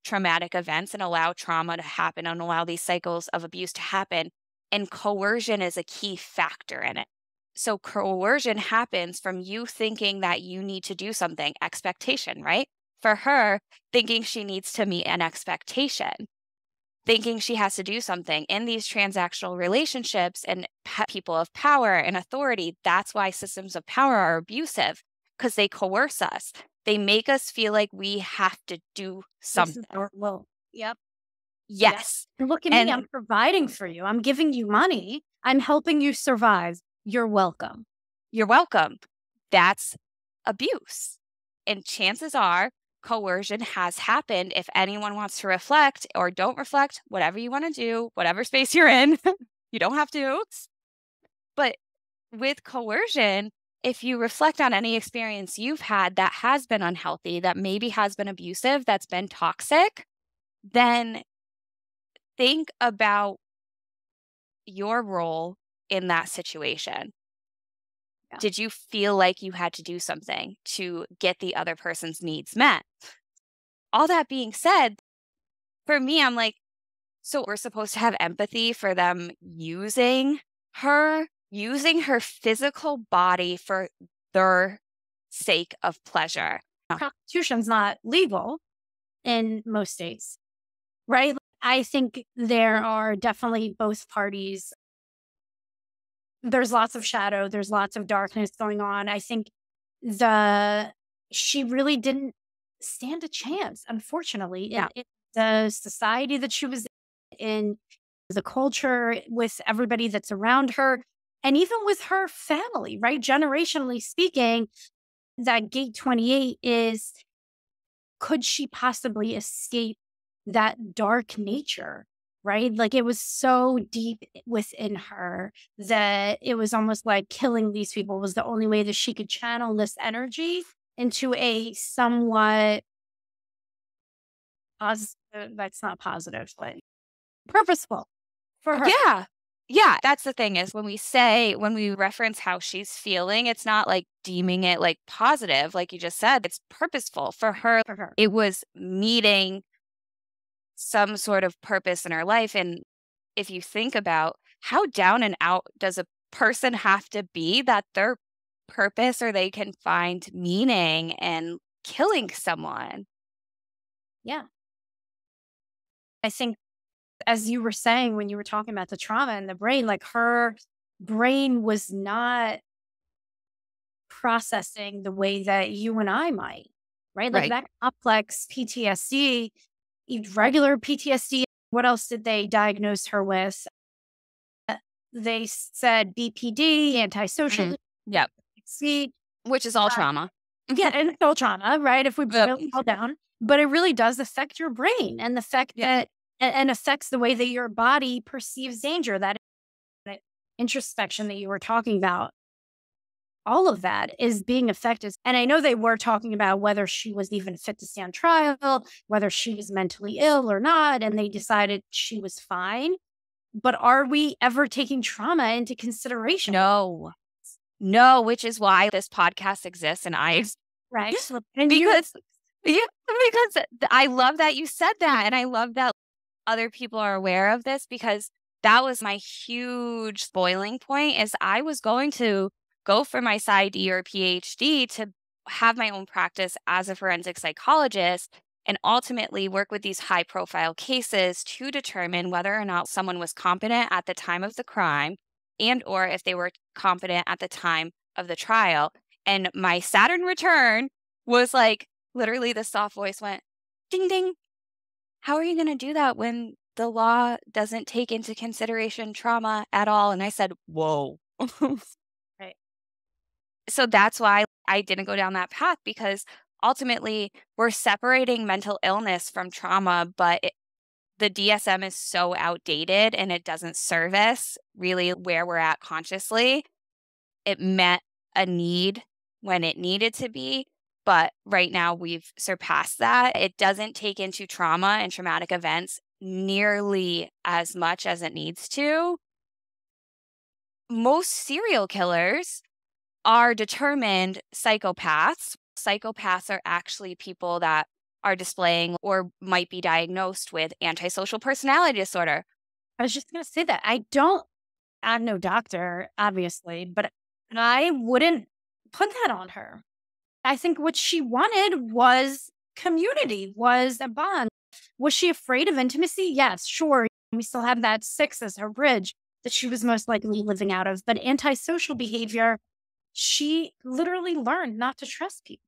traumatic events and allow trauma to happen and allow these cycles of abuse to happen. And coercion is a key factor in it. So coercion happens from you thinking that you need to do something, expectation, right? For her, thinking she needs to meet an expectation, thinking she has to do something. In these transactional relationships and people of power and authority, that's why systems of power are abusive, because they coerce us. They make us feel like we have to do something. Well, yep. Yes. Yep. Look at me. I'm providing for you. I'm giving you money. I'm helping you survive. You're welcome. You're welcome. That's abuse. And chances are coercion has happened. If anyone wants to reflect or don't reflect, whatever you want to do, whatever space you're in, you don't have to. But with coercion, if you reflect on any experience you've had that has been unhealthy, that maybe has been abusive, that's been toxic, then think about your role in that situation. Yeah. Did you feel like you had to do something to get the other person's needs met? All that being said, for me, I'm like, so we're supposed to have empathy for them using her physical body for their sake of pleasure. Prostitution's not legal in most states, right? I think there are definitely both parties. There's lots of shadow. There's lots of darkness going on. I think she really didn't stand a chance, unfortunately, in the society that she was in, the culture with everybody that's around her, and even with her family, right? Generationally speaking, that gate 28 is, could she possibly escape that dark nature, right? Like it was so deep within her that it was almost like killing these people was the only way that she could channel this energy into a somewhat positive, that's not positive, but purposeful for her. Yeah. Yeah, that's the thing is when we reference how she's feeling, it's not like deeming it like positive, like you just said, it's purposeful for her. It was meeting some sort of purpose in her life. And if you think about how down and out does a person have to be that their purpose or they can find meaning in killing someone. Yeah. I think, as you were saying, when you were talking about the trauma in the brain, like her brain was not processing the way that you and I might, right? Like that complex PTSD, regular PTSD. What else did they diagnose her with? They said BPD, antisocial. Yep. Which is all trauma. Yeah, and it's all trauma, right? If we boil it all down. But it really does affect your brain. And the fact that and affects the way that your body perceives danger. That introspection that you were talking about, all of that is being affected. And I know they were talking about whether she was even fit to stand trial, whether she was mentally ill or not, and they decided she was fine. But are we ever taking trauma into consideration? No. No, which is why this podcast exists, and I Right. And because yeah, because I love that you said that, and I love that other people are aware of this, because that was my huge boiling point. Is I was going to go for my PsyD or PhD to have my own practice as a forensic psychologist and ultimately work with these high profile cases to determine whether or not someone was competent at the time of the crime and or if they were competent at the time of the trial. And my Saturn return was like, literally the soft voice went, ding, ding. How are you going to do that when the law doesn't take into consideration trauma at all? And I said, whoa. right. So that's why I didn't go down that path, because ultimately we're separating mental illness from trauma, but the DSM is so outdated and it doesn't service really where we're at consciously. It met a need when it needed to be, but right now we've surpassed that. It doesn't take into trauma and traumatic events nearly as much as it needs to. Most serial killers are determined psychopaths. Psychopaths are actually people that are displaying or might be diagnosed with antisocial personality disorder. I was just going to say that. I'm no doctor, obviously, but I wouldn't put that on her. I think what she wanted was community, was a bond. Was she afraid of intimacy? Yes, sure. We still have that 6 as her bridge that she was most likely living out of. But antisocial behavior, she literally learned not to trust people.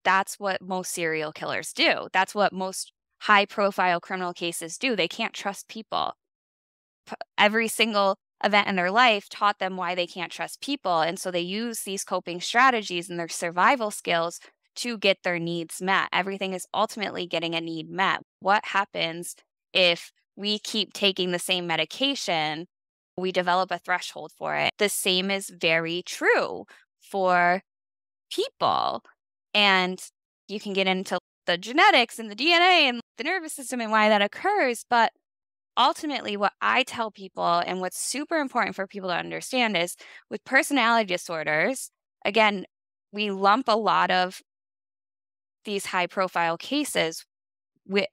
That's what most serial killers do. That's what most high profile criminal cases do. They can't trust people. Every single event in their life taught them why they can't trust people. And so they use these coping strategies and their survival skills to get their needs met. Everything is ultimately getting a need met. What happens if we keep taking the same medication? We develop a threshold for it. The same is very true for people. And you can get into the genetics and the DNA and the nervous system and why that occurs. But ultimately, what I tell people and what's super important for people to understand is with personality disorders, again, we lump a lot of these high profile cases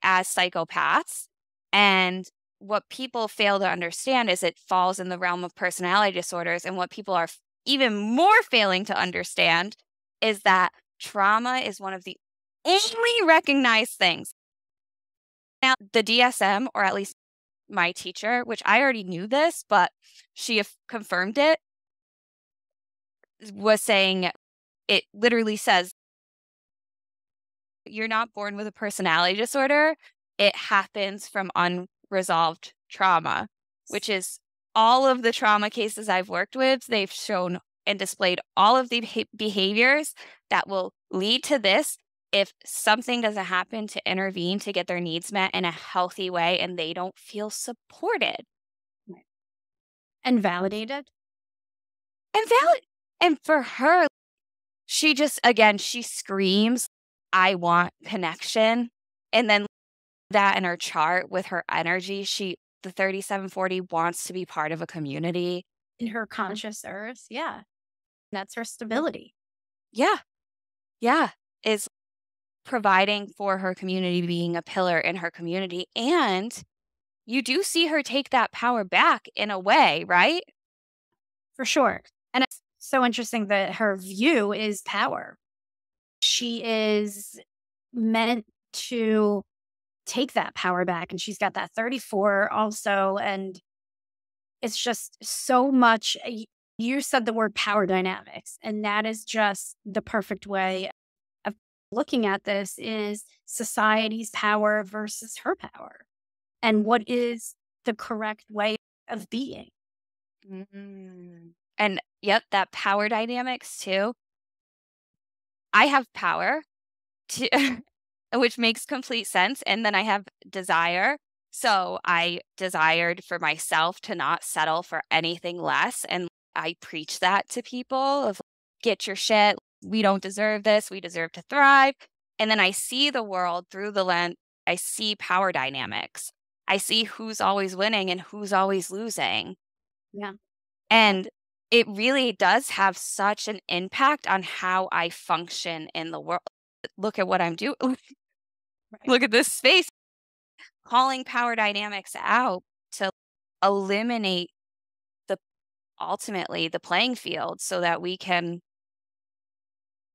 as psychopaths. And what people fail to understand is it falls in the realm of personality disorders. And what people are even more failing to understand is that trauma is one of the only recognized things. Now, the DSM, or at least my teacher, which I already knew this, but she confirmed it, was saying, it literally says, you're not born with a personality disorder. It happens from unresolved trauma, which is all of the trauma cases I've worked with. They've shown and displayed all of the behaviors that will lead to this if something doesn't happen to intervene to get their needs met in a healthy way and they don't feel supported. And validated. And for her, she just, again, she screams, I want connection. And then that in her chart with her energy, the 3740 wants to be part of a community. In her conscious earth, yeah. That's her stability. Yeah. Yeah. Is providing for her community, being a pillar in her community. And you do see her take that power back in a way, right? For sure. And it's so interesting that her view is power. She is meant to take that power back. And she's got that 34 also. And it's just so much. You said the word power dynamics, and that is just the perfect way of looking at this is society's power versus her power. And what is the correct way of being? Mm-hmm. And yep, that power dynamics too. I have power to which makes complete sense. And then I have desire. So I desired for myself to not settle for anything less. And I preach that to people of get your shit. We don't deserve this. We deserve to thrive. And then I see the world through the lens. I see power dynamics. I see who's always winning and who's always losing. Yeah. And it really does have such an impact on how I function in the world. Look at what I'm doing. Right. Look at this space. Calling power dynamics out to eliminate the ultimately the playing field so that we can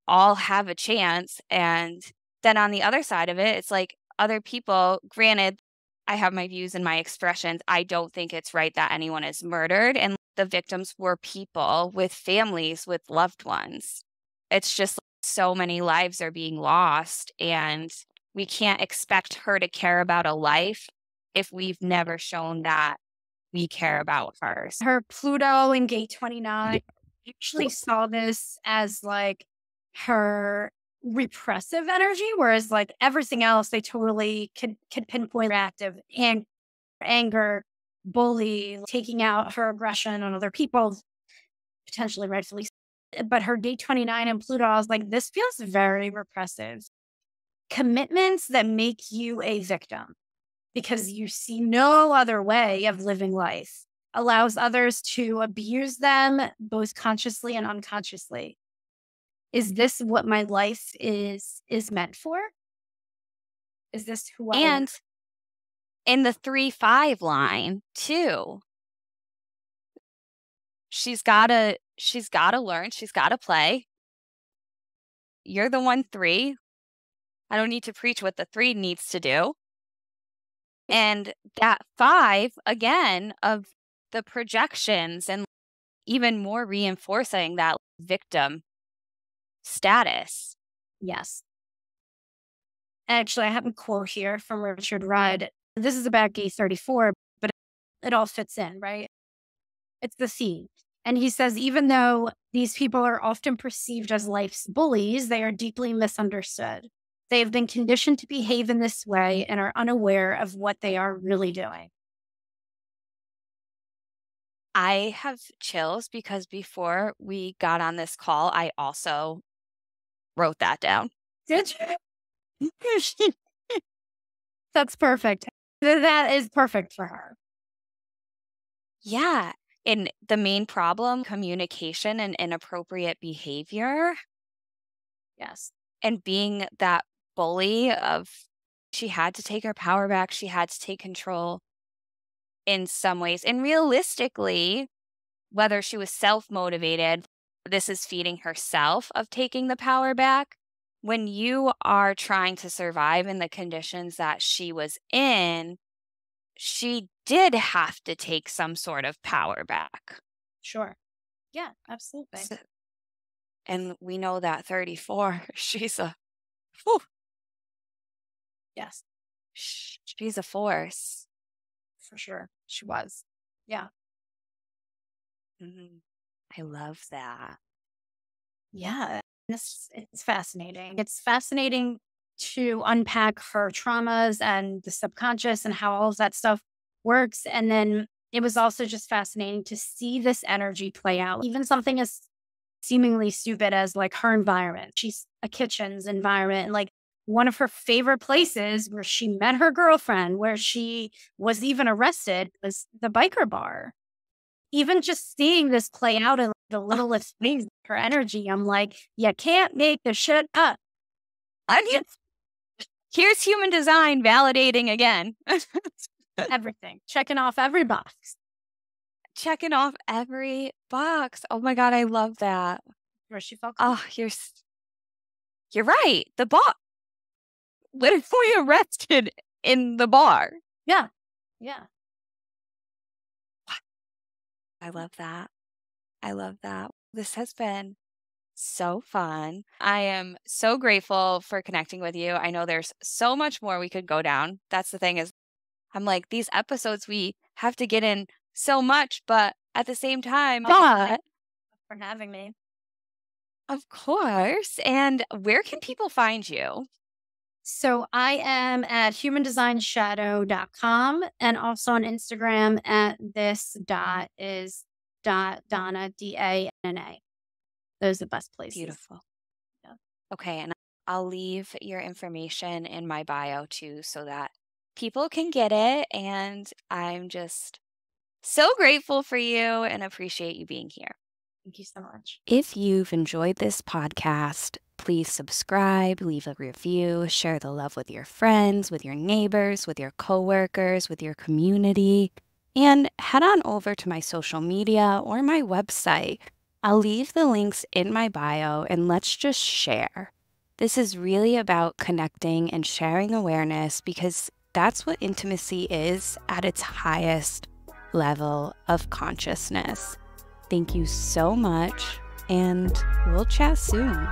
all have a chance. And then on the other side of it, it's like other people, granted, I have my views and my expressions. I don't think it's right that anyone is murdered. And the victims were people with families, with loved ones. It's just so many lives are being lost. And we can't expect her to care about a life if we've never shown that we care about hers. Her Pluto in gate 29 actually saw this as like her repressive energy, whereas like everything else they totally could pinpoint active and anger, bully, taking out her aggression on other people, potentially rightfully. But her gate 29 and Pluto, I was like, this feels very repressive. Commitments that make you a victim because you see no other way of living life allows others to abuse them both consciously and unconsciously. Is this what my life is meant for? Is this who I am? And in the 3-5 line, too, she's gotta learn, she's gotta play. You're the 1-3. I don't need to preach what the 3 needs to do. And that 5, again, of the projections and even more reinforcing that victim status. Yes. Actually, I have a quote here from Richard Rudd. This is about gate 34, but it all fits in, right? It's the theme. And he says, even though these people are often perceived as life's bullies, they are deeply misunderstood. They have been conditioned to behave in this way and are unaware of what they are really doing. I have chills because before we got on this call, I also wrote that down. Did you? That's perfect. That is perfect for her. Yeah. And the main problem, communication and inappropriate behavior. Yes. And being that bully of she had to take her power back. She had to take control in some ways. And realistically, whether she was self-motivated, this is feeding herself of taking the power back. When you are trying to survive in the conditions that she was in, she did have to take some sort of power back. Sure. Yeah, absolutely. And we know that 34, she's a, whew, Yes, she's a force. for sure. She was. Yeah. Mhm. I love that. Yeah. It's fascinating. It's fascinating to unpack her traumas and the subconscious and how all of that stuff works. And then it was also just fascinating to see this energy play out. Even something as seemingly stupid as like her environment. She's a kitchen's environment. And like one of her favorite places where she met her girlfriend, where she was even arrested, was the biker bar. Even just seeing this play out in the littlest things, her energy, I'm like, you can't make the shit up. Here's human design validating again. Everything. Checking off every box. Checking off every box. Oh my God, I love that. Where she felt Oh, you're right. The bar. Literally arrested in the bar. Yeah. Yeah. I love that. I love that. This has been so fun. I am so grateful for connecting with you. I know there's so much more we could go down. That's the thing is I'm like, these episodes, we have to get in so much, but at the same time, but For having me. of course. And where can people find you? So I am at humandesignshadow.com and also on Instagram at this dot is dot Donna, Danna. Those are the best places. Beautiful. Yeah. Okay, and I'll leave your information in my bio too so that people can get it. And I'm just so grateful for you and appreciate you being here. Thank you so much. If you've enjoyed this podcast, please subscribe, leave a review, share the love with your friends, with your neighbors, with your coworkers, with your community, and head on over to my social media or my website. I'll leave the links in my bio and let's just share. This is really about connecting and sharing awareness because that's what intimacy is at its highest level of consciousness. Thank you so much, and we'll chat soon.